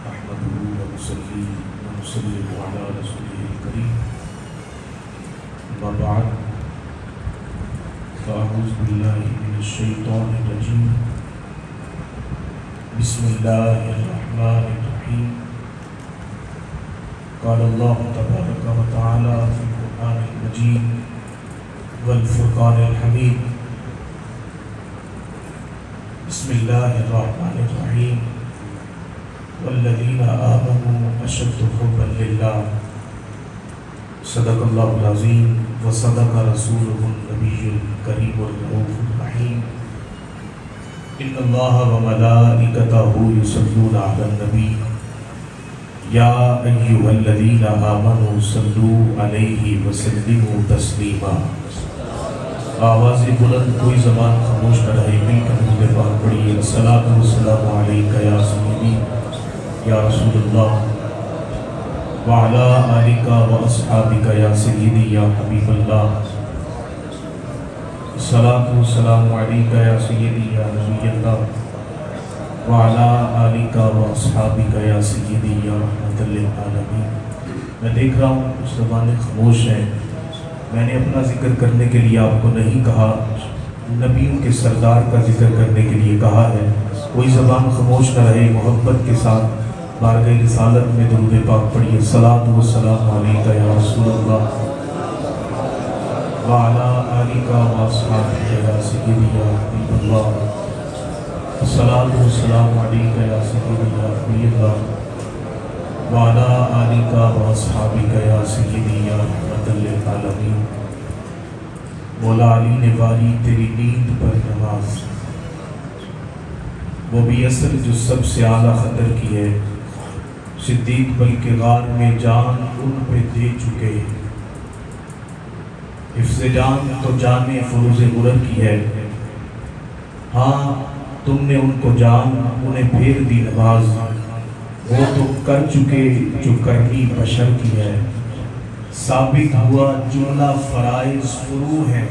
نحمده ونصلي ونسلم على رسوله الكريم أما بعد فأعوذ بالله من الشيطان الرجيم بسم الله الرحمن الرحيم قال الله تبارك وتعالى في القرآن المجيد والفرقان الحميد بسم الله الرحمن الرحيم والذين آمنوا أشد حبا لله صدق الله العظيم وصدق رسوله النبي الكريم الرؤوف الرحيم إن الله وملائكته يصلون على النبي يا أيها الذين آمنوا صلوا عليه وسلموا تسليما. آواز بلند کوئی زبان خاموش نہ رہے، مل کر درود پاک پڑھیے. الصلاۃ والسلام علیک یا سیدی یا رسول اللہ وعلی آلک واصحابک یا سیدی یا حبیب اللہ. الصلاۃ والسلام علیک یا سیدی یا نبی اللہ وعلی آلک واصحابک یا سیدی یا رحمت للعالمین. میں دیکھ رہا ہوں کچھ زبانیں خاموش ہیں. میں نے اپنا ذکر کرنے کے لیے آپ کو نہیں کہا، نبیوں کے سردار کا ذکر کرنے کے لیے کہا ہے. کوئی زبان خاموش نہ رہے، محبت کے ساتھ بارگاہ رسالت میں درود پاک پڑھیے. الصلاۃ والسلام علیک یا رسول اللہ وعلی آلک واصحابک یا سیدی یا حبیب اللہ. الصلاۃ والسلام علیک یا سیدی یا حبیب اللہ وعلی آلک واصحابک یا سیدی یا رحمت للعالمین. مولا علی نے واری تیری نیند پر نماز، وہ بھی اثر جو سب سے اعلیٰ خطر کی ہے. صدیق بلکہ غار میں جان ان پہ دے چکے، حفظ جان تو جان فروز غرر کی ہے. ہاں تم نے ان کو جان انہیں پھیر دی نماز، وہ تو کر چکے جو کرنی بشر کی ہے. ثابت ہوا جملہ فرائض فروع ہے،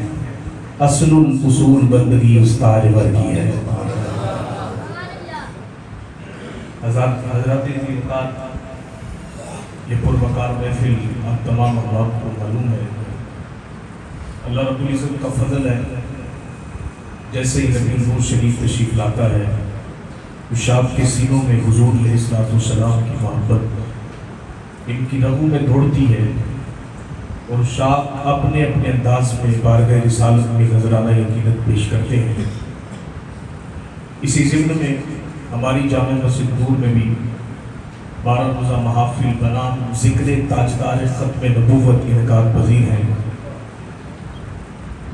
اصل الاصول بندگی استار ور کی ہے. حضرات اوقات یہ پروقار محفل آپ تمام احباب کو معلوم ہے. اللہ رب العزت کا فضل ہے، جیسے ہی نبی نور شریف تشریف لاتا ہے شاب کے سینوں میں حضور علیہ السلام کی محبت ان کی رگوں میں دوڑتی ہے، اور شاب اپنے اپنے انداز میں بارگاہ رسالت میں نذرانہ یقینت پیش کرتے ہیں. اسی ضمن میں ہماری جامع مسجد نور میں بھی 12 روزہ محافل بنام ذکر تاجدار ختم نبوت انعقاد پذیر ہیں.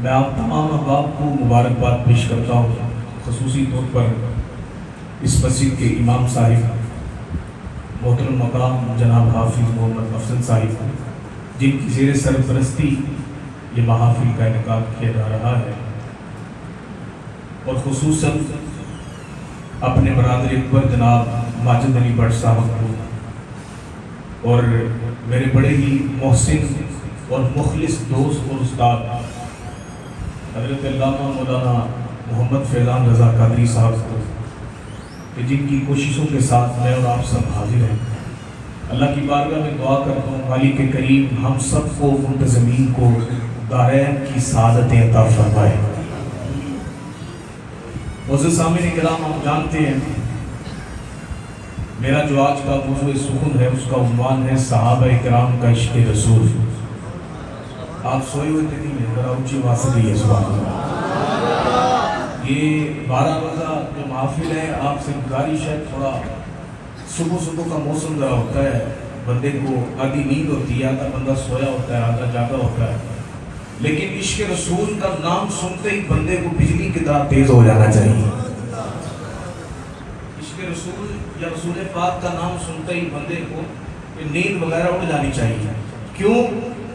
میں آپ تمام احباب کو مبارکباد پیش کرتا ہوں، خصوصی طور پر اس مسجد کے امام صاحب محترم مقام جناب حافظ محمد افضل صاحب، جن کی زیر سرپرستی یہ محافل کا انعقاد کیا جا رہا ہے، اور خصوصاً اپنے برادر اکبر جناب ماجد علی بٹ صاحب کو، اور میرے بڑے ہی محسن اور مخلص دوست اور استاد حضرت علامہ مولانا محمد فیضان رضا قادری صاحب کو، کہ جن کی کوششوں کے ساتھ میں اور آپ سب حاضر ہیں. اللہ کی بارگاہ میں دعا کرتا ہوں مالک کریم ہم سب کو منتظمین کو دارین کی سعادتیں عطا فرمائے. معزز سامعین کرام، آپ جانتے ہیں میرا جو آج کا موضوع سخن ہے اس کا عنوان ہے صحابہ کرام کا عشق رسول. آپ سوئے ہوئے تھے نہیں، ذرا اونچی آواز سے کہیے سبحان اللہ. یہ 12 روزہ جو محافل ہے، آپ سے گزارش ہے تھوڑا صبح کا موسم ذرا ہوتا ہے، بندے کو آدھی نیند ہوتی ہے، آدھا بندہ سویا ہوتا ہے، آدھا جاگا ہوتا ہے، لیکن عشق رسول کا نام سنتے ہی بندے کو بجلی کی طرح تیز ہو جانا چاہیے. عشق رسول یا رسول پاک کا نام سنتے ہی بندے کو نیند وغیرہ اڑ جانی چاہیے. کیوں؟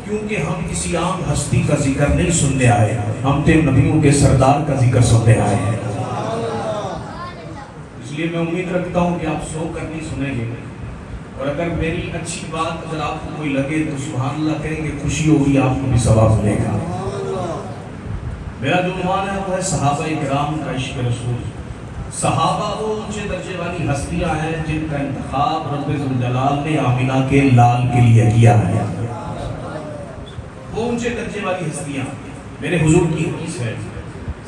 کیونکہ ہم کسی عام ہستی کا ذکر نہیں سننے آئے، ہم تو نبیوں کے سردار کا ذکر سننے آئے ہیں. اس لیے میں امید رکھتا ہوں کہ آپ سو کر نہیں سنیں گے، اور اگر میری اچھی بات اگر آپ کو کوئی لگے تو سبحان اللہ کہیں گے، خوشی ہوگی، آپ کو بھی ثواب ملے گا. میرا جو عنوان ہے وہ ہے صحابہ کرام کا عشق رسول. صحابہ وہ اونچے درجے والی ہستیاں ہیں جن کا انتخاب رب ذوالجلال نے آمینہ کے لال کے لیے کیا ہے. وہ اونچے درجے والی ہستیاں. میرے حضور کی حدیث ہے،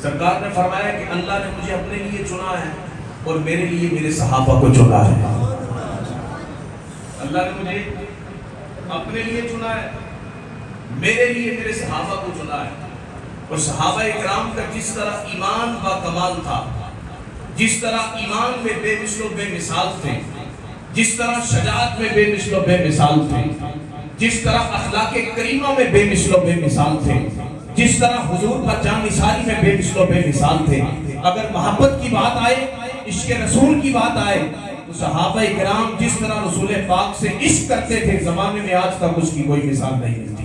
سرکار نے فرمایا کہ اللہ نے مجھے اپنے لیے چنا ہے اور میرے لیے میرے صحابہ کو چنا ہے. اللہ نے مجھے اپنے لیے چنا ہے، میرے لیے میرے صحابہ کو چنا ہے. اور صحابہ اکرام کا جس طرح ایمان با کمال تھا، جس طرح ایمان میں بے مثل و بے مثال تھے، جس طرح شجاعت میں بے مثل و بے مثال تھے، جس طرح اخلاق کریمہ میں بے مثل و بے مثال تھے، جس طرح حضور پر جان نثاری میں بے مثل و بے مثال تھے. اگر محبت کی بات آئے، عشق رسول کی بات آئے، تو صحابہ کرام جس طرح رسول پاک سے عشق کرتے تھے، زمانے میں آج تک اس کی کوئی مثال نہیں ملتی.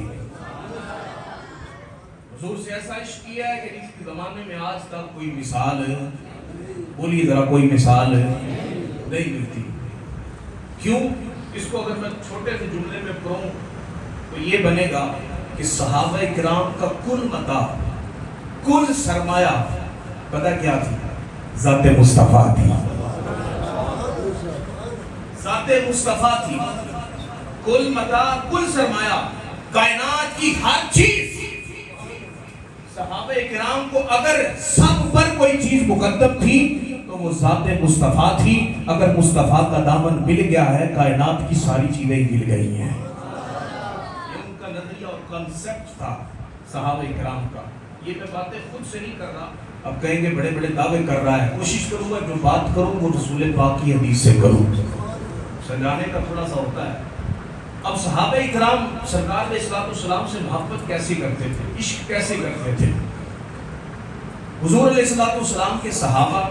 حضور سے ایسا عشق کیا ہے کہ اس زمانے میں آج تک کوئی مثال، بولیے ذرا، کوئی مثال نہیں ملتی. کیوں؟ اس کو اگر میں چھوٹے سے جملے میں پڑھوں تو یہ بنے گا کہ صحابہ کرام کا کل متاع، کل سرمایہ پتہ کیا تھی؟ ذات مصطفیٰ تھی. ذات مصطفیٰ تھی. کل متاع، کل سرمایہ، کائنات کی ہر چیز. صحابہ کرام کو اگر سب پر کوئی چیز مقدم تھی تو وہ ذات مصطفیٰ تھی. اگر مصطفیٰ کا دامن مل گیا ہے، کائنات کی ساری چیزیں مل گئی ہیں. یہ ان کا نظریہ اور کنسپٹ تھا صحابہ کرام کا. یہ میں باتیں خود سے نہیں کر رہا. اب کہیں گے بڑے بڑے دعوے کر رہا ہے. کوشش کروں گا جو بات کروں وہ رسول پاک کی حدیث سے کروں. سمجھانے کا تھوڑا سا ہوتا ہے. اب صحابہ کرام سرکار علیہ السلام سے محبت کیسے کرتے تھے، عشق کیسے کرتے تھے؟ حضور علیہ السلام کے صحابہ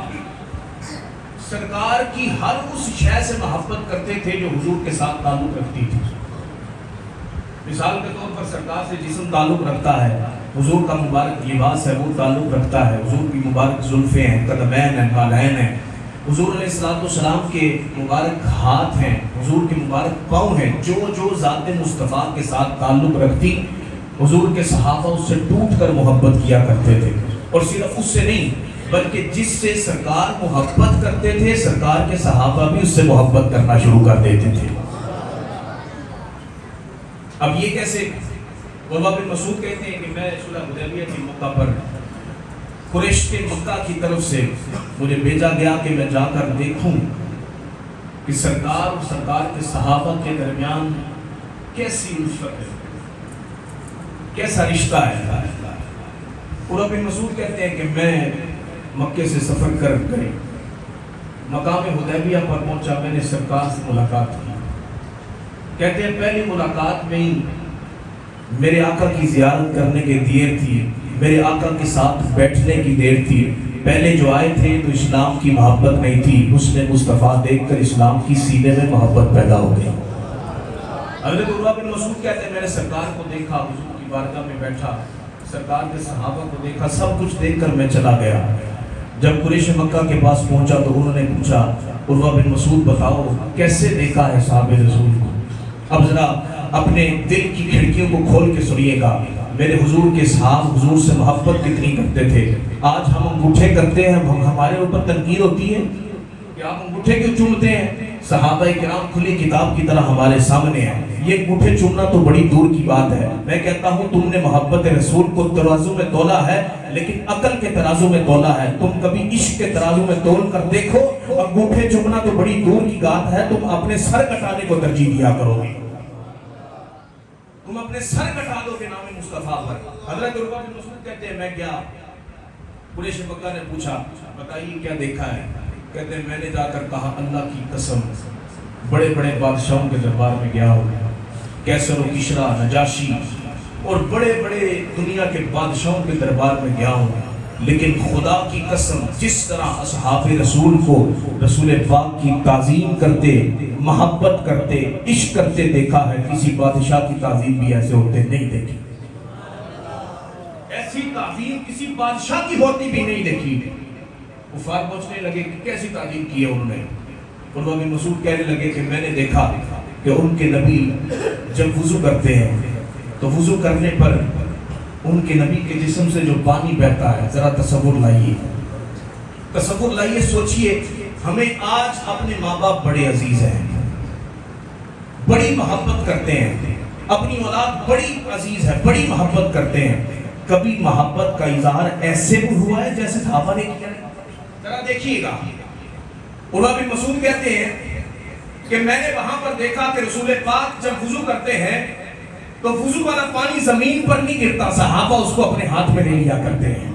سرکار کی ہر اس شے سے محبت کرتے تھے جو حضور کے ساتھ تعلق رکھتی تھی. مثال کے طور پر سرکار سے جسم تعلق رکھتا ہے، حضور کا مبارک لباس ہے وہ تعلق رکھتا ہے، حضور کی مبارک زلفیں ہیں، قدمین ہیں، بالین ہیں، حضور علیہ السلام کے مبارک ہاتھ ہیں، حضور کے مبارک پاؤں ہیں. جو ذات مصطفیٰ کے ساتھ تعلق رکھتی، حضور کے صحابہ اس سے ٹوٹ کر محبت کیا کرتے تھے. اور صرف اس سے نہیں بلکہ جس سے سرکار محبت کرتے تھے، سرکار کے صحابہ بھی اس سے محبت کرنا شروع کر دیتے تھے. اب یہ کیسے؟ عروہ بن مسعود کہتے ہیں کہ میں صلح حدیبیہ کے موقع پر قریش کے مکہ کی طرف سے مجھے بھیجا گیا کہ میں جا کر دیکھوں کہ سرکار اور سرکار کے صحابہ کے درمیان کیسی الفت ہے، کیسا رشتہ ہے. عروہ بن مسعود کہتے ہیں کہ میں مکے سے سفر کر گئے، مقام حدیبیہ پر پہنچا، میں نے سرکار سے ملاقات کی. کہتے ہیں پہلی ملاقات میں ہی میرے آقا کی زیارت کرنے کی دیر تھی، میرے آقا کے ساتھ بیٹھنے کی دیر تھی. پہلے جو آئے تھے تو اسلام کی محبت نہیں تھی، حسن مصطفیٰ دیکھ کر اسلام کی سینے میں محبت پیدا ہو گئی. حضرت عروہ بن مسعود کہتے ہیں میں نے سرکار کو دیکھا، حضور کی بارگاہ میں بیٹھا، سرکار کے صحابہ کو دیکھا، سب کچھ دیکھ کر میں چلا گیا. جب قریش مکہ کے پاس پہنچا تو انہوں نے پوچھا عروہ بن مسعود بتاؤ کیسے دیکھا ہے صحابہ رسول کو؟ اب ذرا اپنے دل کی کھڑکیوں کو کھول کے سنیے گا. میرے حضور کے صحابہ حضور سے محبت کتنی کرتے تھے. آج ہم انگوٹھے کرتے ہیں، ہمارے اوپر تنقید ہوتی ہے کہ آپ انگوٹھے کیوں چومتے ہیں. صحابہ کرام کھلی کتاب کی طرح ہمارے سامنے ہیں. یہ انگوٹھے چومنا تو بڑی دور کی بات ہے. میں کہتا ہوں تم نے محبت رسول کو ترازو میں تولا ہے لیکن عقل کے ترازو میں تولا ہے. تم کبھی عشق کے ترازو میں تول کر دیکھو. انگوٹھے چومنا تو بڑی دور کی بات ہے، تم اپنے سر کٹانے کو ترجیح دیا کرو گے. تم اپنے سر کٹا دو گے نام مصطفیٰ پر. حضرت عروہ بن مسعود کہتے ہیں میں گیا، قریش مکہ نے پوچھا بتائیے کیا دیکھا ہے. کہتے ہیں میں نے جا کر کہا اللہ کی قسم بڑے بڑے بادشاہوں کے دربار میں گیا ہوں، کیسر و کشرا، نجاشی اور بڑے بڑے دنیا کے بادشاہوں کے دربار میں گیا ہوں، لیکن خدا کی قسم جس طرح اصحاب رسول کو رسول پاک کی تعظیم کرتے، محبت کرتے، عشق کرتے دیکھا ہے، کسی بادشاہ کی تعظیم بھی ایسے ہوتے نہیں دیکھی. ایسی تعظیم کسی بادشاہ کی ہوتی بھی نہیں دیکھی. کفار پوچھنے لگے کہ کیسی تعظیم کی ہے انہوں نے. عروہ بن مسعود کہنے لگے کہ میں نے دیکھا کہ ان کے نبی جب وضو کرتے ہیں تو وضو کرنے پر ان کے نبی کے جسم سے جو پانی بہتا ہے، ذرا تصور لائیے، تصور لائیے، سوچئے، ہمیں آج اپنے ماں باپ بڑے عزیز ہیں، بڑی محبت کرتے ہیں، اپنی اولاد بڑی عزیز ہے، بڑی محبت کرتے ہیں. کبھی محبت کا اظہار ایسے بھی ہوا ہے جیسے صحابہ نے کیا؟ ذرا دیکھیے گا. عروہ بن مسعود کہتے ہیں کہ میں نے وہاں پر دیکھا کہ رسول پاک جب وضو کرتے ہیں تو وضو والا پانی زمین پر نہیں گرتا، صحابہ اس کو اپنے ہاتھ میں لے لیا کرتے ہیں.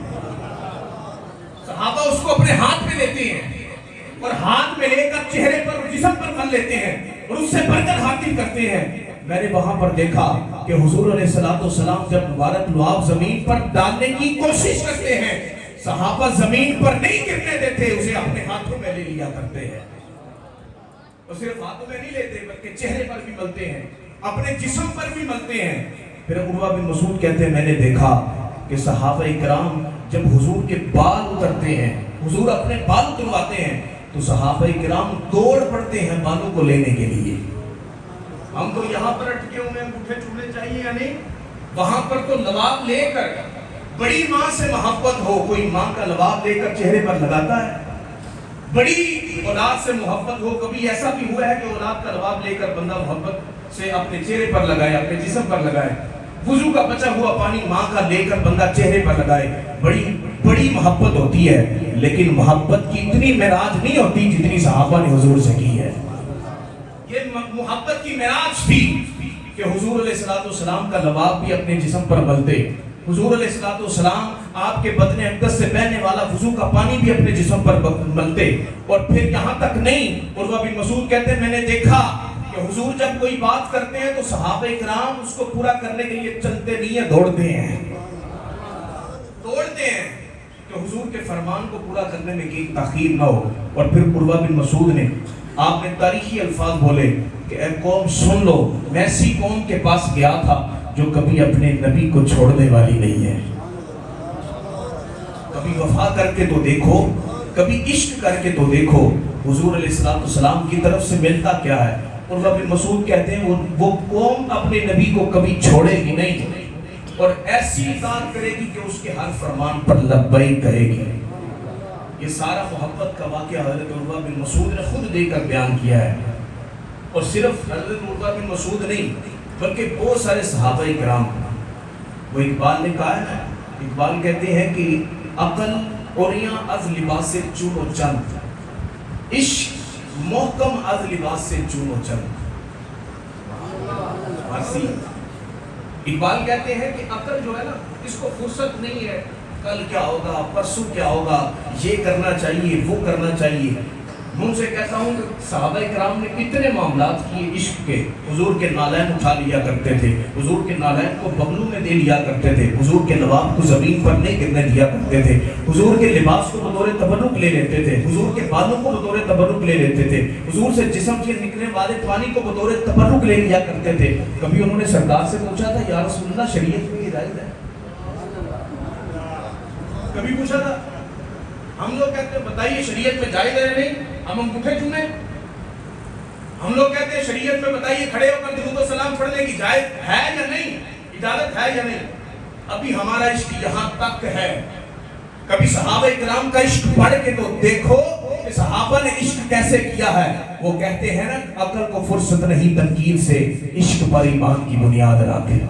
صحابہ اس کو اپنے ہاتھ میں لیتے ہیں اور ہاتھ میں لے کر چہرے پر اور جسم پر مل لیتے ہیں اور اس سے برکت حاصل کرتے ہیں. میں نے وہاں پر دیکھا کہ حضور علیہ السلام جب مبارک لعاب زمین پر ڈالنے کی کوشش کرتے ہیں، صحابہ زمین پر نہیں گرنے دیتے، اسے اپنے ہاتھوں میں لے لیا کرتے ہیں. اور صرف ہاتھوں میں نہیں لیتے بلکہ چہرے پر بھی ملتے ہیں، اپنے جسم پر بھی ملتے ہیں. پھر عروہ بن مسعود کہتے ہیں میں نے دیکھا کہ صحابہ کرام جب حضور کے بال اترتے ہیں، حضور اپنے بال اترواتے ہیں تو صحابہ کرام دوڑ پڑتے ہیں بالوں کو لینے کے لیے. ہم تو یہاں پر اٹکے ہوئے ہیں، انگوٹھے چھونے چاہیے یا نہیں؟ وہاں پر تو لباب لے کر، بڑی ماں سے محبت ہو، کوئی ماں کا لباب لے کر چہرے پر لگاتا ہے؟ بڑی اولاد سے محبت ہو، کبھی ایسا بھی ہوا ہے کہ اولاد کا لباب لے کر بندہ محبت سے اپنے چہرے پر لگائے، اپنے جسم پر لگائے؟ وضو کا بچا ہوا پانی ماں کا لے کر بندہ چہرے پر لگائے. بڑی محبت ہوتی ہے، لیکن محبت کی اتنی معراج نہیں ہوتی جتنی صحابہ نے حضور سے کی ہے. یہ محبت کی معراج تھی کہ حضور علیہ السلام کا لباب بھی اپنے جسم پر ملتے، حضور علیہ السلام آپ کے بدن اقدس سے بہنے والا وضو کا پانی بھی اپنے جسم پر ملتے. اور پھر یہاں تک نہیں، عروہ بن مسعود کہتے ہیں میں نے دیکھا کہ حضور جب کوئی بات کرتے ہیں تو صحابہ کرام اس کو پورا کرنے کے لیے چلتے نہیں ہیں، دوڑتے ہیں کہ حضور کے فرمان کو پورا کرنے میں کوئی تاخیر نہ ہو. اور پھر عروہ بن مسعود نے آپ نے تاریخی الفاظ بولے کہ اے قوم سن لو، میں ایسی قوم کے پاس گیا تھا جو کبھی اپنے نبی کو چھوڑنے والی نہیں ہے. کبھی وفا کر کے تو دیکھو، کبھی عشق کر کے تو دیکھو حضور علیہ السلام کی طرف سے ملتا کیا ہے. عروہ بن مسعود کہتے ہیں وہ قوم اپنے نبی کو کبھی چھوڑے گی نہیں اور ایسی اطاعت کرے گی کہ اس کے ہر فرمان پر لبیک کہے گی. یہ سارا محبت کا واقعہ حضرت عروہ بن مسعود نے خود دے کر بیان کیا ہے. اور صرف حضرت عروہ بن مسعود نہیں بلکہ بہت سارے صحابہ کرام. وہ اقبال نے کہا ہے، اقبال کہتے ہیں کہ عقل اوریاں از لباس سے چون و چند، عشق محکم از لباس سے چون و چند. اقبال کہتے ہیں کہ عقل جو ہے نا، اس کو فرصت نہیں ہے کل کیا ہوگا، پرسوں کیا ہوگا، یہ کرنا چاہیے، وہ کرنا چاہیے. میں ان سے کہتا ہوں کہ صحابہ کرام نے کتنے معاملات کیے عشق کے. حضور کے نالین اٹھا لیا کرتے تھے، حضور کے نالین کو بغلوں میں دے لیا کرتے تھے، حضور کے لباب کو زمین پر نہیں گرنے دیا کرتے تھے، حضور کے لباس کو بطور تبرک لے لیتے تھے، حضور کے بالوں کو بطور تبرک لے لیتے تھے، حضور سے جسم سے نکلنے والے پانی کو بطور تبرک لے لیا کرتے تھے. کبھی انہوں نے سرکار سے پوچھا تھا یا رسول اللہ شریعت میں یہ جائز ہے؟ کبھی پوچھا تھا؟ ہم لوگ کہتے ہیں بتائیے شریعت میں جائز ہے نہیں، ہم انگوٹھے چومیں. ہم لوگ کہتے ہیں شریعت میں بتائیے کھڑے ہو کر درود و سلام پڑھنے کی جائز ہے یا نہیں، اجازت ہے یا نہیں. ابھی ہمارا عشق یہاں تک ہے. کبھی صحابہ کرام کا عشق پڑھ کے تو دیکھو کہ صحابہ نے عشق کیسے کیا ہے. وہ کہتے ہیں نا عقل کو فرصت نہیں تنقید سے، عشق پر ایمان کی بنیاد رکھے.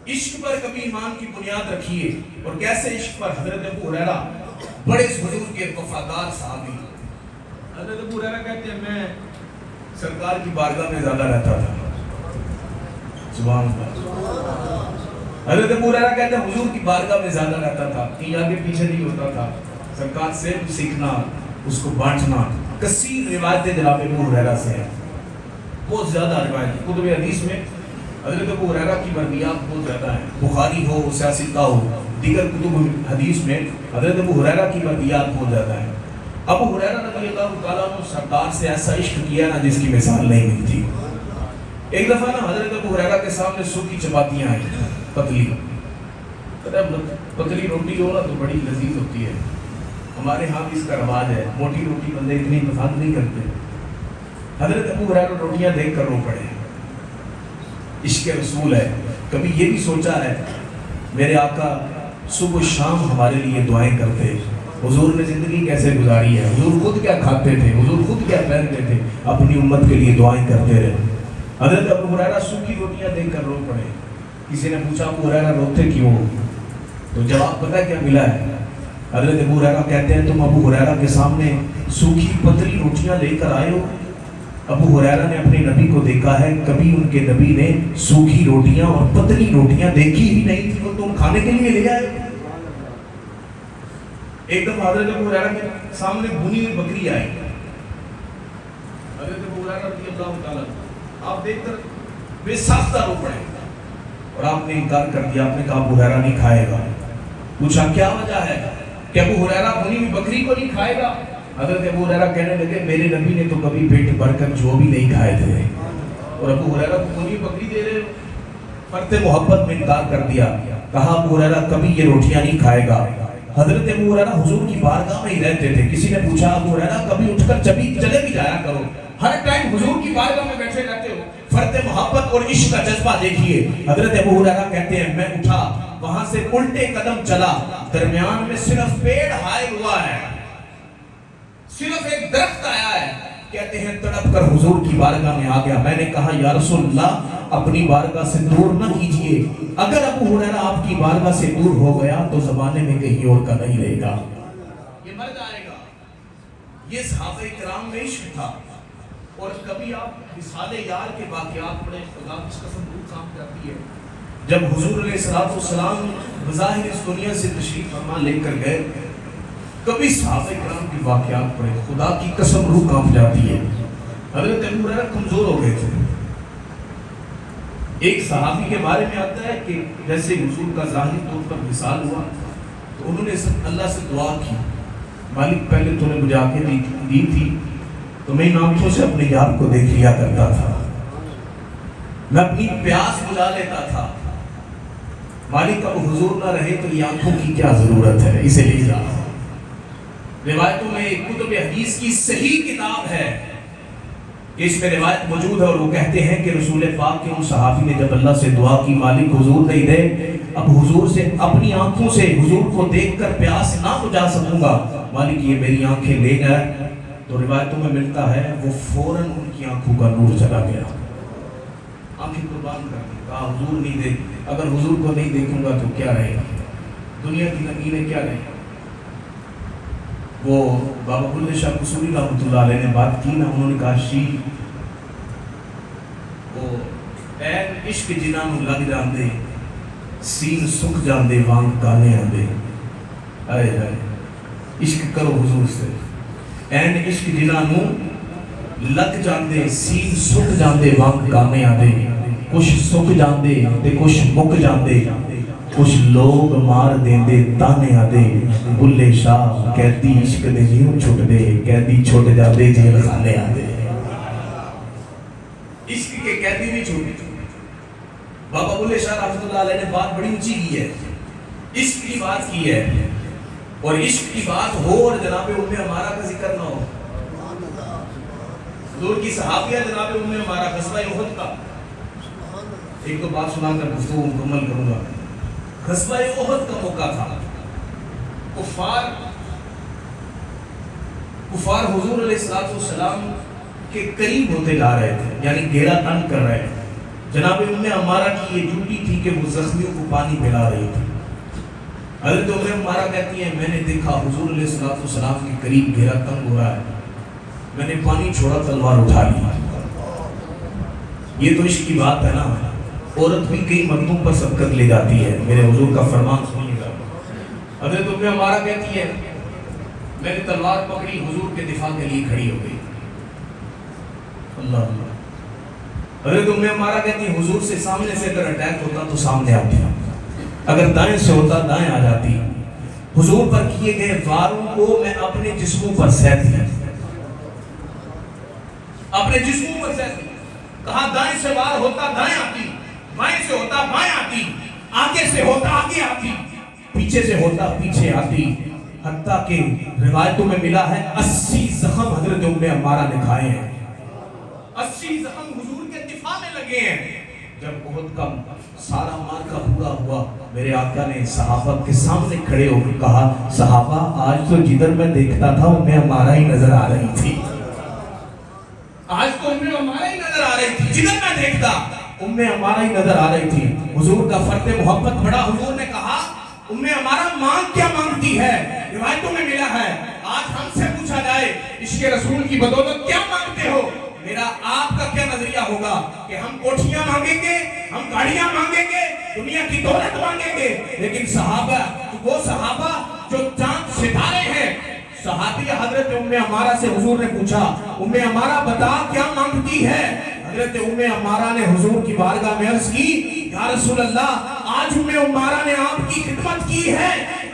عشق پر کبھی ایمان کی بنیاد رکھیے. اور کیسے عشق پر؟ حضرت ابو ہریرہ بڑے حضور کے وفادار صحابی. حضرت ابو ہریرہ کہتے ہیں میں سرکار کی بارگاہ میں زیادہ رہتا تھا. سبحان اللہ. حضرت ابو ہریرہ کہتے ہیں حضور کی بارگاہ میں زیادہ رہتا تھا، کہیں آگے پیچھے نہیں ہوتا تھا. سرکار سے سیکھنا، اس کو بانٹنا. کثیر روایتیں جناب ابو ہریرہ سے ہیں، بہت زیادہ روایت. کتب حدیث میں حضرت ابو ہریرہ کی مرویات بہت زیادہ ہیں. بخاری ہو، سیاستہ ہو، دیگر کتب حدیث میں حضرت ابو ہریرہ کی مرویات بہت زیادہ ہیں. ابو ہریرہ رضی اللہ تعالیٰ عنہ سرکار سے ایسا عشق کیا نا جس کی مثال نہیں ملتی. ایک دفعہ نا حضرت ابو ہریرہ کے سامنے سوکھی چپاتیاں آئیں، پتلی پتلی روٹی ہو نا تو بڑی لذیذ ہوتی ہے. ہمارے ہاں بھی اس کا رواج ہے، موٹی روٹی بندے اتنی پسند نہیں کرتے. حضرت ابو ہریرہ روٹیاں دیکھ کر رو پڑے. عشق رسول ہے. کبھی یہ بھی سوچا ہے میرے آقا صبح و شام ہمارے لیے دعائیں کرتے، حضور نے زندگی کیسے گزاری ہے، حضور خود کیا کھاتے تھے، حضور خود کیا پہنتے تھے، اپنی امت کے لیے دعائیں کرتے رہے۔ حضرت ابو ہریرہ سوکھی روٹیاں دیکھ کر رو پڑے۔ کسی نے پوچھا ابو ہریرہ روتے کیوں؟ تو جواب پتہ کیا ملا ہے؟ حضرت ابو ہریرہ کہتے ہیں تم ابو ہریرہ کے سامنے سوکھی پتلی روٹیاں لے کر آئے ہو۔ ابو ہریرہ نے اپنے نبی کو دیکھا ہے، کبھی ان کے نبی نے سوکھی روٹیاں اور پتلی روٹیاں دیکھی ہی نہیں تھی، وہ تم کھانے کے لیے لے آئے۔ ایک دفعہ حضرت ابو ہریرہ کے سامنے بھنی ہوئی بکری آئی۔ حضرت ابو ہریرہ رضی اللہ تعالیٰ آپ دیکھ کر بے ساختہ رو پڑے اور آپ نے انکار کر دیا، آپ نے کہا ابو ہریرہ نہیں کھائے گا۔ پوچھا کیا وجہ ہے کہ ابو ہریرہ بھنی ہوئی بکری کو نہیں کھائے گا؟ حضرت ابو ہریرہ کہنے لگے میرے نبی نے تو کبھی پیٹ بھر کر جو بھی نہیں کھائے تھے، اور ابو ہریرہ کو بھنی ہوئی بکری دے رہے ہو۔ فرط محبت میں انکار کر دیا، کہا ابو ہریرہ کبھی یہ روٹیاں نہیں کھائے گا۔ حضرت ابو ہریرہ حضور کی بارگاہ میں ہی رہتے تھے۔ کسی نے پوچھا ابو ہریرہ کبھی اٹھ کر چلے بھی جایا کرو، ہر ٹائم حضور کی بارگاہ میں بیٹھے رہتے ہو، فرط محبت اور عشق کا جذبہ دیکھیے۔ حضرت ابو ہریرہ کہتے ہیں میں اٹھا، وہاں سے الٹے قدم چلا، درمیان میں صرف پیڑ ہائے ہوا ہے، صرف ایک درخت آیا ہے۔ کہتے ہیں تڑپ کر حضور کی بارگاہ میں آ گیا۔ میں نے کہا یا رسول اللہ اپنی بارگاہ سے دور نہ کیجئے، اگر ابو ہریرہ آپ کی بارگاہ سے دور ہو گیا تو زمانے میں کہیں اور کا نہیں رہے گا، یہ مر جائے گا۔ یہ صحابہ کرام میں عشق تھا۔ اور کبھی آپ وصال یار کے واقعات پڑھیں، خدا کی قسم روح کام کرتی ہے۔ جب حضور علیہ السلام بظاہر اس دنیا سے تشریف فرما لے کر گئے، کبھی صحابہ کرام کی واقعات پڑھیں، خدا کی قسم روح کانپ جاتی ہے۔ حضرت ابو ہریرہ کمزور ہو گئے تھے۔ ایک صحابی کے بارے میں آتا ہے کہ جیسے حضور کا ظاہری طور پر وصال ہوا تو انہوں نے اللہ سے دعا کی، مالک پہلے تو نے مجھے آنکھیں دی تھی تو میں ان آنکھوں سے اپنے یار کو دیکھ لیا کرتا تھا، میں اپنی پیاس بجھا لیتا تھا، مالک اب حضور نہ رہے تو یہ آنکھوں کی کیا ضرورت ہے، اسے لے جا۔ روایتوں میں کتب حدیث کی صحیح کتاب ہے کہ اس میں روایت موجود ہے، اور وہ کہتے ہیں کہ رسول پاک کے ان صحابی نے جب اللہ سے دعا کی مالک حضور نہیں رہے، اب حضور سے اپنی آنکھوں سے حضور کو دیکھ کر پیاس نہ بجھا سکوں گا، مالک یہ میری آنکھیں لے گئے، تو روایتوں میں ملتا ہے وہ فوراً ان کی آنکھوں کا نور چلا گیا، آنکھیں قربان کر دی، کہا حضور نہیں دیکھ، اگر حضور کو نہیں دیکھوں گا تو کیا رہے گا، دنیا کی نگینیں کیا رہے گا۔ وہ بابا بلے شاہ قصوری رحمۃ اللہ علیہ نے بات کی نا، انہوں نے کہا شی وہ این عشق جنہاں نوں لگ جاندے سین سکھ جاندے وانگ گانے آندے، آئے آئے عشق کرو حضور سے، این عشق جنہاں نوں لگ جاندے سین سکھ جاندے وانگ گانے آندے، کچھ سکھ جاندے تے کچھ مک جاندے، کچھ لوگ مار دیندے تانے آدے، بلے شاہ قیدی عشق دے نیوں چھٹ دے، قیدی چھٹ جاندے جیل خانے آدے، عشق کے قیدی بھی چھوٹے۔ بابا بلے شاہ رحمۃ اللہ علیہ نے بات بڑی اونچی کی ہے، عشق کی بات کی ہے، اور عشق کی بات ہو اور جناب ام عمارہ کا ذکر نہ ہو، حضور کی صحابیہ جناب ام عمارہ غزوہ احد کا، ایک تو بات سنا کر گفتگو مکمل کروں گا۔ غزوہ احد کا موقع تھا، کفار حضور علیہ السلام کے قریب ہوتے جا رہے تھے، یعنی گھیرا تنگ کر رہے تھے۔ جناب ام عمارہ کی یہ ڈیوٹی تھی کہ وہ زخمیوں کو پانی پلا رہی تھی۔ حضرت ام عمارہ کہتی ہے میں نے دیکھا حضور علیہ السلام کے قریب گھیرا تنگ ہو رہا ہے، میں نے پانی چھوڑا، تلوار اٹھا لی۔ یہ تو عشق کی بات ہے نا، عورت بھی کئی مردوں پر سبقت لے جاتی ہے، میرے حضور کا فرمان سنیے گا۔ حضرت ام عمارہ کہتی ہے میں نے تلوار پکڑی، حضور کے دفاع کے لیے کھڑی ہو گئی۔ اللہ اللہ۔ حضرت ام عمارہ کہتی ہے حضور سے سامنے سے اگر اٹیک ہوتا تو سامنے آتی، اگر دائیں سے ہوتا دائیں آ جاتی، حضور پر کیے گئے واروں کو میں اپنے جسموں پر سہتی، اپنے جسموں پر سہتی۔ کہاں دائیں سے وار ہوتا دائیں آتی، بائیں سے ہوتا بائیں آتی، آگے سے ہوتا آگے آتی، پیچھے سے ہوتا پیچھے آتی، حتیٰ کہ روایتوں میں ملا ہے 80 زخم حضرت ام عمارہ نے کھائے ہیں، 80 زخم حضور کے دفاع میں لگے ہیں۔ جب احد کا سارا معرکہ پورا ہوا، میرے آقا نے صحابہ کے سامنے کھڑے ہو کر کہا، صحابہ آج تو جدھر میں دیکھتا تھا انہیں ہمارا ہی نظر آ رہی تھی، آج تو انہیں ہمارا ہی نظر آ رہی تھی، جدھر میں دیکھتا انہیں ہمارا ہی نظر آ رہی تھی۔ حضور کا فرد محبت بڑا، حضور نے کہا انہیں ہمارا مانگ کیا مانگتی ہے؟ روایتوں میں ملا ہے آج ہم سے پوچھا جائے عشق رسول کی بدولت کیا مانگتے ہو، میرا آپ کا کیا نظریہ ہوگا کہ ہم کوٹھیاں مانگیں گے، ہم گاڑیاں مانگیں گے، دنیا کی دولت مانگیں گے؟ لیکن صحابہ، وہ صحابہ جو چاند ستارے ہیں، صحابی حضرت عمارہ سے حضور نے پوچھا، عمارہ بتا کیا مانگتی ہے؟ حضرت عمارہ نے حضور کی بارگاہ میں عرض کی، یا رسول اللہ آج عمارہ نے آپ کی خدمت کی ہے،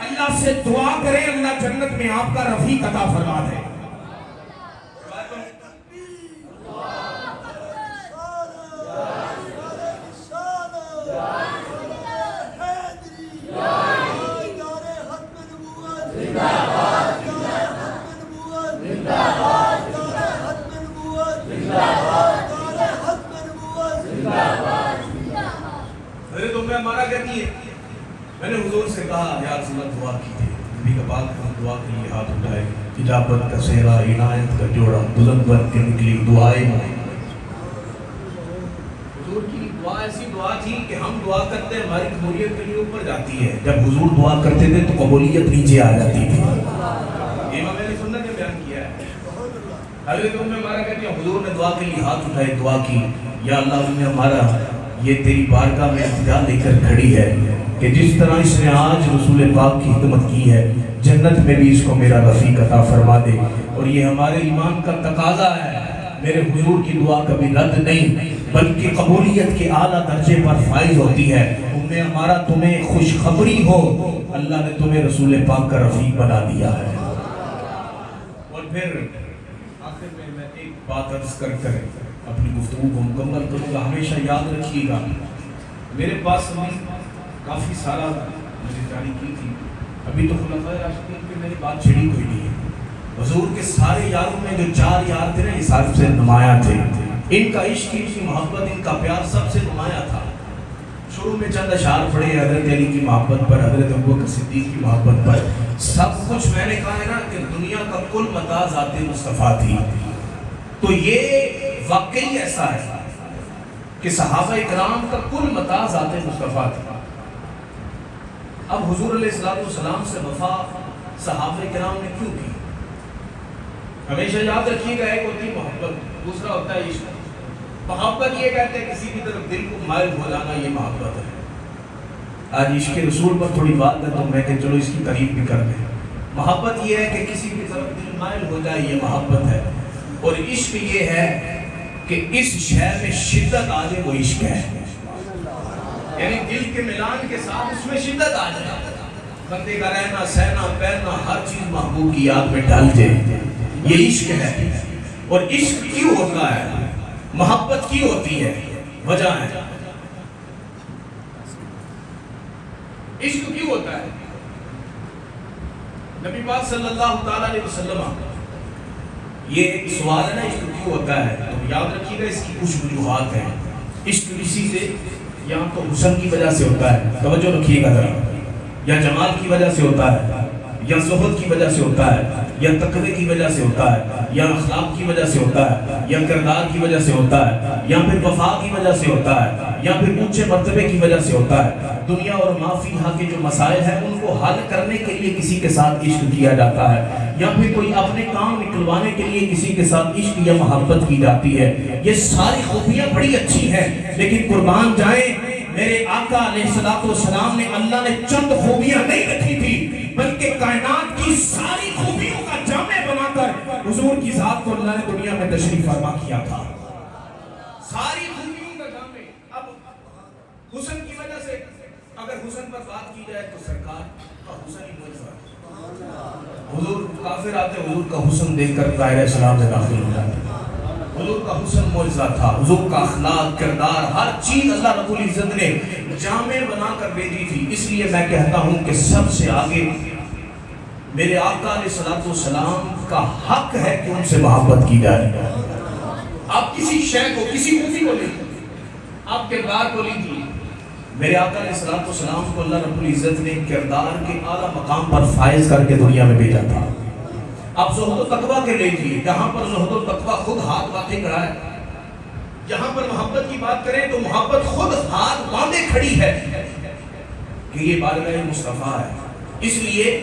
اللہ سے دعا کریں اللہ جنت میں آپ کا رفیق عطا فرما دے۔ حضرت عمارہ کہتی ہے میں نے حضور سے کہا یا رسول اللہ دعا کیجئے، نبی کا پاک ہم دعا کے لیے ہاتھ اٹھائے، اجابت کا صحرا عنایت کا جوڑا بلند بن کے نکلی دعائیں۔ حضور کی دعا ایسی دعا تھی کہ ہم دعا کرتے ہیں ہماری قبولیت کے لیے اوپر جاتی ہے، جب حضور دعا کرتے تھے تو قبولیت نیچے آ جاتی تھی۔ امام نے سنت نے بیان کیا ہے۔ حضرت عمارہ کہتی ہے حضور نے دعا کے لیے ہاتھ اٹھائے، دعا کی، یا اللہ ہمارا یہ تیری بارگاہ میں التجا لے کر کھڑی ہے کہ جس طرح اس نے آج رسول پاک کی خدمت کی ہے، جنت میں بھی اس کو میرا رفیق عطا فرما دے، اور یہ ہمارے ایمان کا تقاضا ہے۔ میرے حضور کی دعا کبھی رد نہیں بلکہ قبولیت کے اعلیٰ درجے پر فائز ہوتی ہے۔ ہمارا تمہیں خوشخبری ہو، اللہ نے تمہیں رسول پاک کا رفیق بنا دیا ہے۔ اور پھر آخر میں ایک بات عرض کر اپنی گفتگو کو مکمل کروں گا۔ ہمیشہ یاد رکھیے گا میرے پاس کافی سارا میں نے جاری کی تھی، ابھی تو خلفائے راشدین پہ میری بات چھڑی کوئی نہیں ہے۔ حضور کے سارے یاروں میں جو 4 یار تھے نا یہ سب سے نمایاں تھے، ان کا عشق، ان کی محبت، ان کا پیار سب سے نمایاں تھا۔ شروع میں چند اشعار پڑھے حضرت علی کی محبت پر، حضرت ابوبکر صدیق کی محبت پر، سب کچھ میں نے کہا ہے نا کہ دنیا کا کل متاع ذات مصطفیٰ تھی۔ تو یہ واقعی ایسا ہے کہ صحابہ اکرام کا کل متاع ذات مصطفیٰ تھا۔ اب حضور علیہ السلام سے وفا صحابہ اکرام نے کیوں کی؟ ہمیشہ یاد رکھیے گا ایک ہوتی محبت، دوسرا ہوتا ہے عشق۔ محبت یہ کہتے ہیں کسی کی طرف دل کو مائل ہو جانا، یہ محبت ہے۔ آج عشق رسول پر تھوڑی بات ہے تو میں کہ چلو اس کی تعریف بھی کر دیں۔ محبت یہ ہے کہ کسی کی طرف دل مائل ہو جائے، یہ محبت ہے۔ اور عشق یہ ہے کہ اس شے میں شدت آ جائے، وہ عشق ہے۔ یعنی دل کے ملان کے ساتھ اس میں شدت آ جائے، بندے کا رہنا سہنا پہننا ہر چیز محبوب کی یاد میں ڈال جائے، یہ عشق ہے۔ اور عشق کیوں ہوتا ہے؟ محبت کی ہوتی ہے، وجہ ہے۔ عشق کیوں ہوتا ہے؟ نبی پاک صلی اللہ تعالیٰ علیہ وسلم، یہ ایک سوال ہے نا عشق کیوں ہوتا ہے، تو یاد رکھیے گا اس کی کچھ وجوہات ہیں۔ عشق اسی سے یا تو حسن کی وجہ سے ہوتا ہے، توجہ رکھیے گا ذرا، یا جمال کی وجہ سے ہوتا ہے، یا زہد کی وجہ سے ہوتا ہے، یا تقوی کی وجہ سے ہوتا ہے، یا اخلاق کی وجہ سے ہوتا ہے، یا کردار کی وجہ سے ہوتا ہے، یا پھر وفا کی وجہ سے ہوتا ہے، یا پھر اونچے مرتبے کی وجہ سے ہوتا ہے۔ دنیا اور ما فیہا کے جو مسائل ہیں ان کو حل کرنے کے لیے کسی کے ساتھ عشق کیا جاتا ہے، یا پھر کوئی اپنے کام نکلوانے کے لیے کسی کے ساتھ عشق یا محبت کی جاتی ہے۔ یہ ساری خوبیاں بڑی اچھی ہیں، لیکن قربان جائیں میرے آقا علیہ السلام نے، اللہ نے چند خوبیاں نہیں رکھی تھی بلکہ کائنات کی ساری خوبیوں کا جامع بنا کر حضور کی ذات کو اللہ نے دنیا میں تشریف فرما کیا تھا، ساری خوبیوں کا جامع۔ اب حسن کی وجہ سے اگر حسن پر بات کی جائے تو سرکار کا حسن ہی معجزہ۔ حضور کافر آتے حضور کا حسن دیکھ کر دائرہ اسلام میں داخل ہو جاتے، حضور کا حسن معجزہ تھا، حضور کا اخلاق کردار ہر چیز اللہ رب العزت نے جامع بنا کر بھیجی تھی۔ اس لیے میں کہتا ہوں کہ سب سے آگے میرے آقا علیہ السلام کا حق ہے کہ ان سے محبت کی جائے۔ آپ کسی شے کو، کسی خوبی کو لے، آپ کردار کو لیجیے. میرے آقا علیہ الصلوۃ والسلام کو اللہ رب العزت نے کردار کے اعلیٰ مقام پر فائز کر کے دنیا میں بھیجا تھا. آپ زہد و تقویٰ کے لیجیے. جہاں پر زہد و تقویٰ خود ہاتھ باندھے کھڑا ہے, جہاں پر محبت کی بات کریں تو محبت خود ہاتھ باندھے کھڑی ہے کہ یہ بارگاہ مصطفیٰ ہے. اس لیے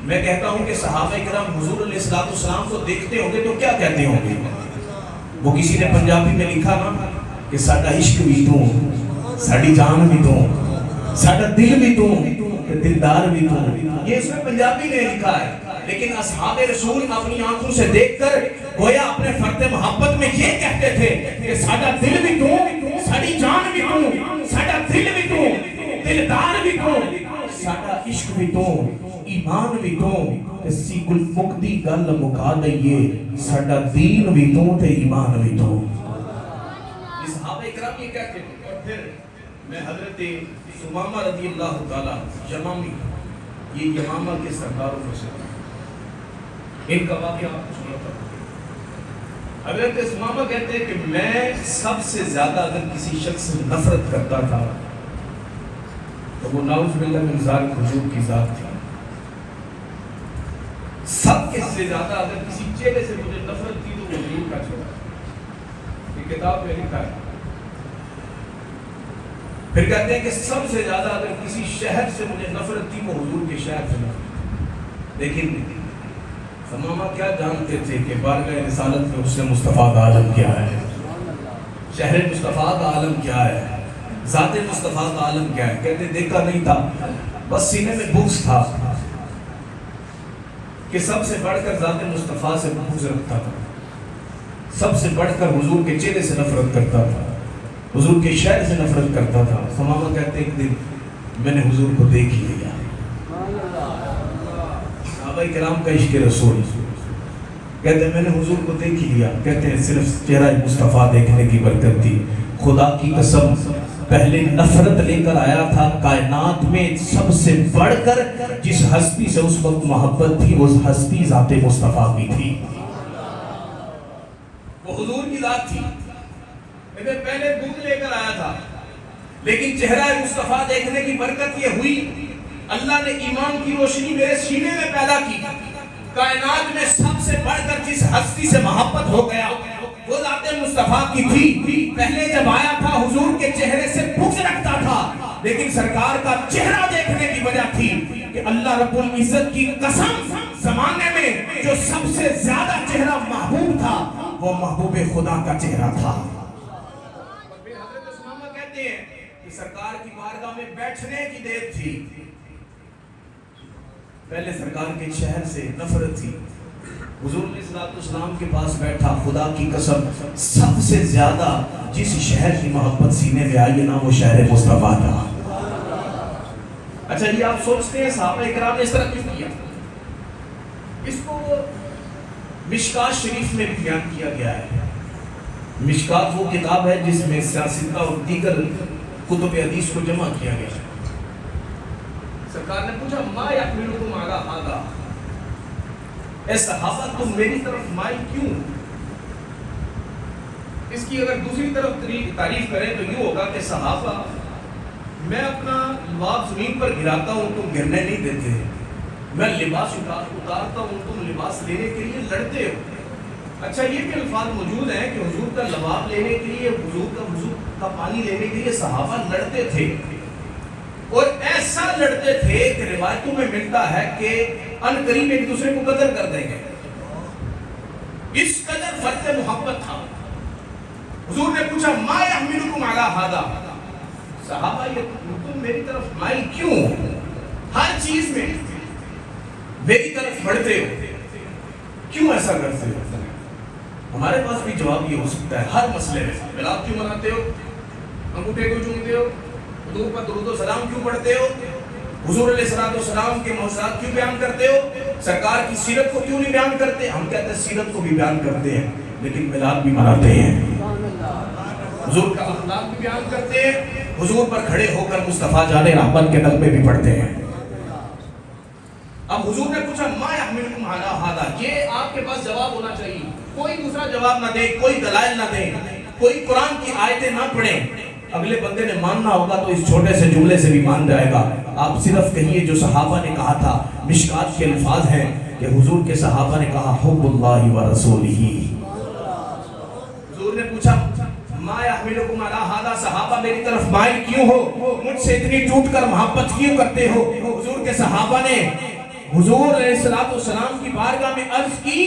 میں کہتا ہوں کہ صحابہ کرام حضور علیہ الصلوۃ والسلام کو دیکھتے ہوں گے تو کیا کہتے ہوں گے؟ وہ کسی نے پنجابی میں لکھا نا کہ ساڈا عشق بھی تو, ساڈی جان بھی تو, ساڈا دل بھی تو, دلدار بھی تو. یہ اس میں پنجابی نے لکھا ہے, لیکن اصحاب رسول اپنی آنکھوں سے دیکھ کر گویا اپنے فرد محبت میں یہ کہتے تھے کہ ساڈا دل بھی تو, ساڈی جان بھی تو, ساڈا دل بھی تو, دلدار بھی تو, ساڈا عشق بھی تو, ایمان بھی تو, سی کل مکدی گل مکا دئیے, ساڈا دین بھی تو تے ایمان بھی تو. صحابہ اکرام یہ کہتے تھے. اور پھر میں حضرت ثمامہ رضی اللہ تعالیٰ یمامی, یہ یمامہ کے سرداروں میں سے ان کا واقعہ آپ کو سناتا ہوں. حضرت ثمامہ کہتے ہیں کہ میں سب سے زیادہ اگر کسی شخص سے نفرت کرتا تھا تو وہ نعوذ باللہ من ذالک حضور کی ذات تھی. سب سے زیادہ اگر کسی چہرے سے مجھے نفرت تھی تو وہ حضور کا چہرہ. یہ کتاب میں لکھا ہے. پھر کہتے ہیں کہ سب سے زیادہ اگر کسی شہر سے مجھے نفرت تھی وہ حضور کے شہر سے نفرت. لیکن ثمامہ کیا جانتے تھے کہ بارگاہ رسالت میں حسن مصطفیٰ کا عالم کیا ہے, شہر مصطفیٰ کا عالم کیا ہے, ذات مصطفیٰ کا عالم کیا ہے. کہتے دیکھا نہیں تھا, بس سینے میں بغض تھا کہ سب سے بڑھ کر ذات مصطفیٰ سے بغض رکھتا تھا, سب سے بڑھ کر حضور کے چہرے سے نفرت کرتا تھا, حضور کے شہر سے نفرت کرتا تھا. ثمامہ کہتے ایک دن میں نے حضور کو دیکھ ہی لیا. صحابہ کرام کا عشق رسول, کہتے ہیں میں نے حضور کو دیکھ ہی لیا. کہتے ہیں صرف چہرہ مصطفیٰ دیکھنے کی برکت تھی. خدا کی قسم پہلے نفرت لے کر آیا تھا کائنات میں سب سے بڑھ کر جس ہستی سے اس وقت محبت تھی وہ ہستی ذات مصطفیٰ کی تھی, وہ حضور کی ذات تھی. پہلے بغض لے کر آیا تھا, لیکن چہرہ مصطفیٰ دیکھنے کی برکت یہ ہوئی اللہ نے ایمان کی روشنی میرے سینے میں پیدا کی. کائنات میں سب سے بڑھ کر جس ہستی سے محبت ہو گیا وہ ذات مصطفیٰ کی تھی. پہلے جب آیا تھا حضور کے چہرے سے بغض رکھتا تھا, لیکن سرکار کا چہرہ دیکھنے کی وجہ تھی کہ اللہ رب العزت کی قسم زمانے میں جو سب سے زیادہ چہرہ محبوب تھا وہ محبوب خدا کا چہرہ تھا. حضرت ثمامہ کہتے ہیں کہ سرکار کی بارگاہ میں بیٹھنے کی دیر تھی. پہلے سرکار کے شہر سے نفرت تھی. حضور علیہ الصلوۃ والسلام کے پاس بیٹھا, خدا کی قسم سب سے زیادہ جس شہر کی محبت سینے میں آئی ہے نا وہ شہر مصطفیٰ تھا. اچھا یہ آپ سوچتے ہیں صحابہ اکرام نے اس طرح کیوں کیا؟ اس کو مشکات شریف میں بھی بیان کیا گیا ہے. مشکات وہ کتاب ہے جس میں سیاستہ اور دیگر کتب حدیث کو جمع کیا گیا ہے. سرکار نے پوچھا ما یحملکم علی ھذا, اے صحابہ تم میری طرف مائل کیوں؟ اس کی اگر دوسری طرف تعریف کریں تو یہ ہوگا کہ صحابہ میں اپنا لباس زمین پر گراتا ہوں تم گرنے نہیں دیتے, میں لباس اتارتا ہوں تم لباس لینے کے لیے لڑتے ہو. اچھا یہ بھی الفاظ موجود ہیں کہ حضور کا لباس لینے کے لیے, حضور کا پانی لینے کے لیے صحابہ لڑتے تھے, اور ایسا لڑتے تھے کہ روایتوں میں ملتا ہے کہ ان قریب ایک دوسرے کو قتل کر دیں گے. اس قدر فرق محبت تھا. حضور نے پوچھا ما یحملکم علی ھذا, صحابہ یہ تم میری طرف مائل کیوں, ہر چیز میں میری طرف بڑھتے ہو, کیوں ایسا کرتے ہو؟ ہمارے پاس بھی جواب یہ ہو سکتا ہے ہر مسئلے میں. میلاد کیوں مناتے ہو, انگوٹھے کو چومتے ہو, حضور پر درود و سلام کیوں پڑھتے ہو, حضور علیہ السلام کے معجزات کیوں بیان کرتے ہو, سرکار کی سیرت کو کیوں نہیں بیان کرتے؟ ہم کہتے ہیں سیرت کو بھی بیان کرتے ہیں لیکن میلاد بھی مناتے ہیں, حضور کا اخلاق بھی بیان کرتے ہیں, حضور پر کھڑے ہو کر مصطفیٰ جان رحمت کے نغمے بھی پڑھتے ہیں. اب حضور نے پوچھا ما یحملکم علی ھذا, یہ آپ کے پاس جواب ہونا چاہیے, کوئی دوسرا جواب نہ دے, کوئی دلائل نہ دے, کوئی قرآن کی آیتیں نہ پڑھیں, اگلے بندے نے ماننا ہوگا تو اس چھوٹے سے جملے سے بھی مان جائے گا. آپ صرف کہیے جو صحابہ نے کہا تھا, مشکات کے الفاظ ہیں کہ حضور کے صحابہ نے کہا حب اللہ و رسولہ. حضور نے پوچھا ما یحملکم علی ھذا, صحابہ میری طرف مائل کیوں ہو, مجھ سے اتنی ٹوٹ کر محبت کیوں کرتے ہو؟ حضور کے صحابہ نے حضور علیہ السلام کی بارگاہ میں عرض کی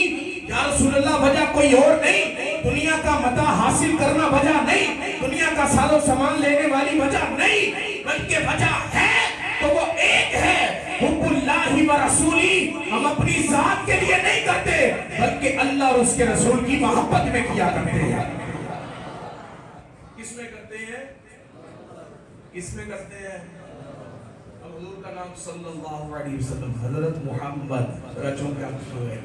یا رسول اللہ وجہ کوئی اور نہیں, دنیا کا متاع حاصل کرنا وجہ نہیں, دنیا کا ساز و سامان لینے والی وجہ نہیں, بلکہ وجہ ہے تو وہ ایک ہے, حب اللہ و رسولی. ہم اپنی ذات کے لیے نہیں کرتے بلکہ اللہ اور اس کے رسول کی محبت میں کیا کرتے ہیں. کس میں کرتے ہیں؟ کس میں کرتے ہیں؟ اب حضور کا نام صلی اللہ علیہ وسلم, حضرت محمد رچوں کا ہے.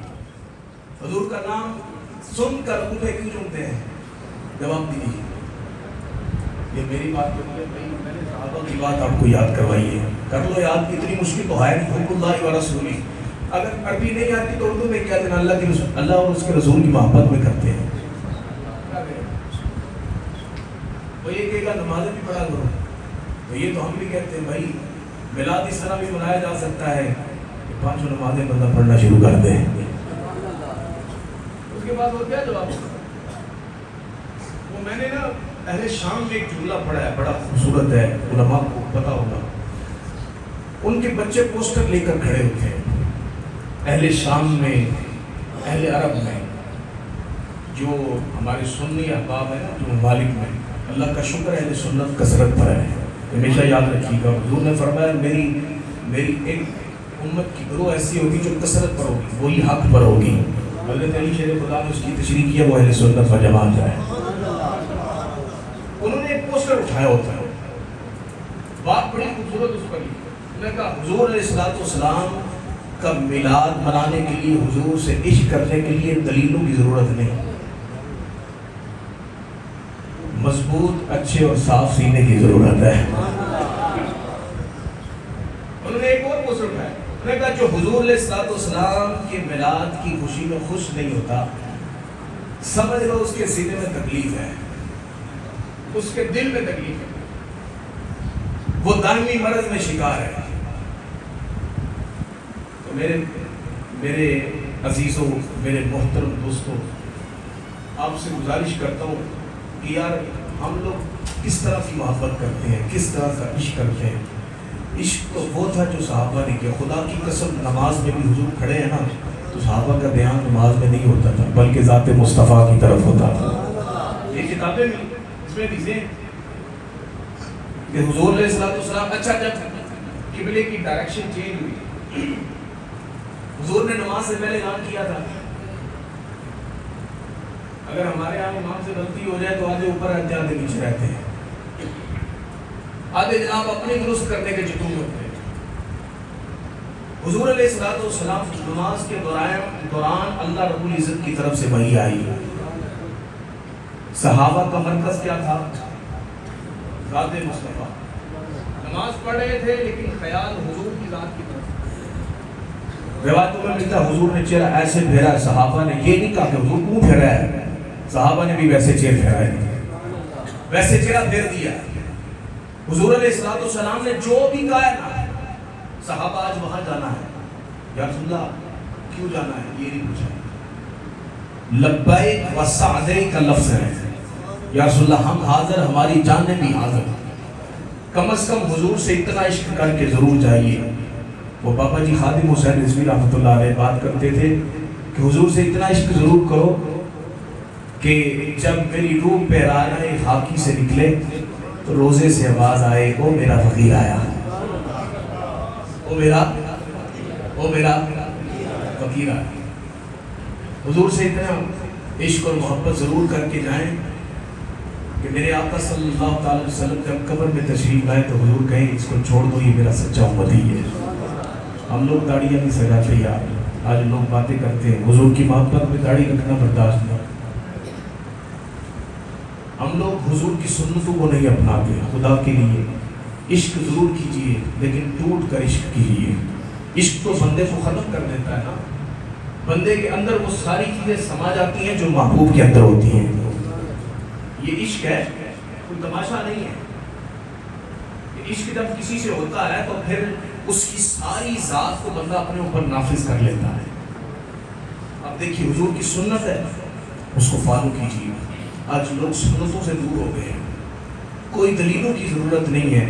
حضور کا نام سن کر اٹھے کیوں چونتے ہیں؟ جواب دیجیے. یہ میری بات تو نہیں, میں نے صحابہ کی بات آپ کو یاد کروائی ہے, کر لو یاد. اتنی مشکل تو ہے نہیں. حب اللہ و رسولی, اگر عربی نہیں آتی تو اردو میں کیا دینا, اللہ کی رسول, اللہ اور اس کے رسول کی محبت میں کرتے ہیں. وہ یہ کہے گا نمازیں بھی پڑھا کرو, تو یہ تو ہم بھی کہتے ہیں بھائی میلاد اس طرح بھی منایا جا سکتا ہے کہ 5 نمازیں بندہ پڑھنا شروع کر دے. اس کے بعد وہ کیا جواب ہوگا؟ وہ میں نے نا اہل شام میں ایک جملہ پڑھا ہے, بڑا خوبصورت ہے, علماء کو پتا ہوگا. ان کے بچے پوسٹر لے کر کھڑے ہوتے ہیں اہل شام میں, اہل عرب میں, جو ہمارے سنی احباب ہیں نا جو ممالک میں. اللہ کا شکر ہے اہل سنت کثرت پر ہے, ہمیشہ یاد رکھیے گا. حضور نے فرمایا میری ایک امت کی گروہ ایسی ہوگی جو کثرت پر ہوگی, وہی حق پر ہوگی. حضرت علی شیر خدا نے اس کی تشریح کیا, وہ اہل سنت و جماعت ہے. انہوں نے ایک پوسٹر اٹھایا ہوتا ہے, بات بڑی خوبصورت اس پر کی. انہوں نے کہا حضور علیہ السلام کا میلاد منانے کے لیے, حضور سے عشق کرنے کے لیے دلیلوں کی ضرورت نہیں, مضبوط اچھے اور صاف سینے کی ضرورت ہے. انہوں نے ایک اور پوسٹر اٹھایا, انہوں نے کہا جو حضور علیہ السلام کے میلاد کی خوشی میں خوش نہیں ہوتا, سمجھ لو اس کے سینے میں تکلیف ہے, اس کے دل میں تکلیف ہے, وہ دائمی مرض میں شکار ہے. تو میرے عزیزوں, میرے محترم دوستوں, آپ سے گزارش کرتا ہوں کہ یار ہم لوگ کس طرح کی محبت کرتے ہیں, کس طرح کا عشق کرتے ہیں. عشق تو وہ تھا جو صحابہ نے کیا. خدا کی قسم نماز میں بھی حضور کھڑے ہیں نا, تو صحابہ کا دھیان نماز میں نہیں ہوتا تھا بلکہ ذات مصطفیٰ کی طرف ہوتا تھا. یہ کتابیں بھی اس میں دیکھیں کہ حضور علیہ السلام اچھا جب قبلے کی ڈائریکشن چینج ہوئی, حضور نے نماز سے پہلے اعلان کیا تھا اگر ہمارے یہاں امام سے غلطی ہو جائے تو آدھے اوپر رہتے ہیں, آدھے نیچے رہتے ہیں, آدھے جناب اپنی درست کرنے کے جتوں ہوتے ہیں. حضور علیہ السلام نماز کے دوران اللہ رب العزت کی طرف سے وحی آئی. صحابہ کا مرکز کیا تھا؟ ذات مصطفیٰ. نماز پڑھ رہے تھے لیکن خیال حضور کی ذات کی طرف. روایتوں میں ملتا حضور نے چہرہ ایسے پھیرا, صحابہ نے یہ نہیں کہا کہ حضور کیوں پھیرا ہے, صحابہ نے بھی ویسے چہرہ پھیرا ہے, ویسے چہرہ پھیر دیا. حضور علیہ السلام نے جو بھی کہا ہے نا, صحابہ آج وہاں جانا ہے, یا رسول اللہ کیوں جانا ہے, یہ نہیں پوچھا. لبیک و سعدیک کا لفظ ہے, یا رسول اللہ ہم حاضر, ہماری جانیں بھی حاضر. کم از کم حضور سے اتنا عشق کر کے ضرور جائیے. وہ بابا جی خادم حسین رضوی رحمۃ اللہ علیہ بات کرتے تھے کہ حضور سے اتنا عشق ضرور کرو کہ جب میری روح پہ رانے خاکی سے نکلے تو روزے سے آواز آئے او میرا فقیر آیا, او میرا فقیر آیا. حضور سے اتنا عشق اور محبت ضرور کر کے جائیں کہ میرے آقا صلی اللہ تعالی وسلم جب قبر میں تشریف لائے تو حضور کہیں اس کو چھوڑ دو, یہ میرا سچا امتی ہے. ہم لوگ داڑیاں نہیں سجاتے یار, آج لوگ باتیں کرتے ہیں. حضور کی محبت میں داڑھی رکھنا برداشت نہیں. ہم لوگ حضور کی سنتوں کو نہیں اپناتے. خدا کے لیے عشق ضرور کیجیے لیکن ٹوٹ کر عشق کیجیے. عشق تو بندے کو ختم کر دیتا ہے نا, بندے کے اندر وہ ساری چیزیں سما جاتی ہیں جو محبوب کے اندر ہوتی ہیں. یہ عشق ہے, کوئی تماشا نہیں ہے. عشق جب کسی سے ہوتا ہے تو پھر اس کی ساری ذات کو بندہ اپنے اوپر نافذ کر لیتا ہے. اب دیکھیے حضور کی سنت ہے, اس کو فالو کیجیے. آج لوگ سنتوں سے دور ہو گئے ہیں, کوئی دلیلوں کی ضرورت نہیں ہے,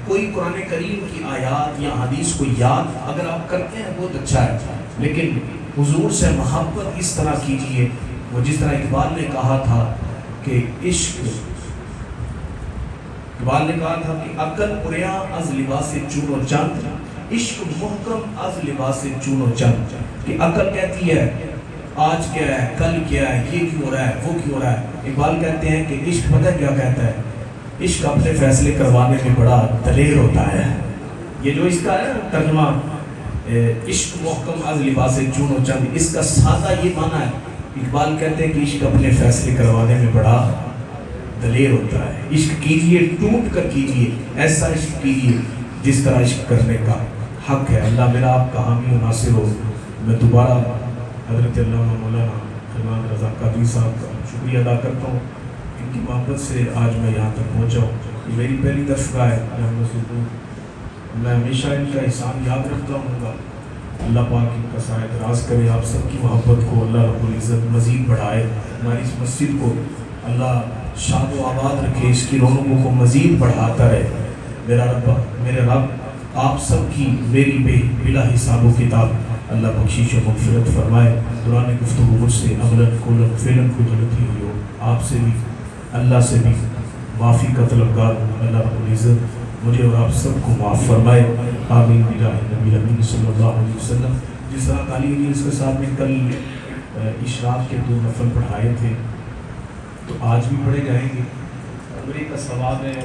کوئی قرآن کریم کی آیات یا حدیث کو یاد اگر آپ کرتے ہیں بہت اچھا ہے, لیکن حضور سے محبت اس طرح کیجیے. وہ جس طرح اقبال نے کہا تھا کہ اقبال نے کہا تھا کہ عقل پریاں از لباس چون و چند, عشق محکم از لباس چون و چند. کہ عقل کہتی ہے آج کیا ہے, کل کیا ہے, یہ کیوں ہو رہا ہے, وہ کیوں ہو رہا ہے. اقبال کہتے ہیں کہ عشق پتہ کیا کہتا ہے, عشق اپنے فیصلے کروانے میں بڑا دلیر ہوتا ہے. یہ جو اس کا ہے ترجمہ عشق محکم از لباس چون و چند, اس کا سادہ یہ معنی ہے. اقبال کہتے ہیں کہ عشق اپنے فیصلے کروانے میں بڑا دلیر ہوتا ہے. عشق کیجئے, ٹوٹ کر کیجئے, ایسا عشق کیجئے جس طرح عشق کرنے کا حق ہے. اللہ میرا آپ کا حامی و ناصر ہو. میں دوبارہ حضرت علامہ مولانا فرمان رضا قادری صاحب کا شکریہ ادا کرتا ہوں. ان کی محبت سے آج میں یہاں تک پہنچا ہوں. یہ میری پہلی دفعہ ہے میں ہمیشہ ان کا احسان یاد رکھتا ہوں گا. اللہ پاک ان کا سایہ دراز کرے, آپ سب کی محبت کو اللہ رب العزت مزید بڑھائے. ہماری اس مسجد کو اللہ شاد و آباد رکھے, اس کی رونقوں کو مزید بڑھاتا رہے. میرے رب آپ سب کی میری بلا حساب و کتاب اللہ بخشش و مغفرت فرمائے. دوران گفتگو مجھ سے عملاً قولاً فعلاً کوئی غلطی ہوئی ہو, آپ سے بھی اللہ سے بھی معافی کا طلبگار ہوں. اللہ رب العزت مجھے اور آپ سب کو معاف فرمائے. آمین بجاہ نبی امین صلی اللہ علیہ وسلم. جس طرح تعلیم انجینئرس کے ساتھ میں کل اشراق کے 2 نفل پڑھائے تھے تو آج بھی پڑھے جائیں گے. عمرے کا ثواب ہے.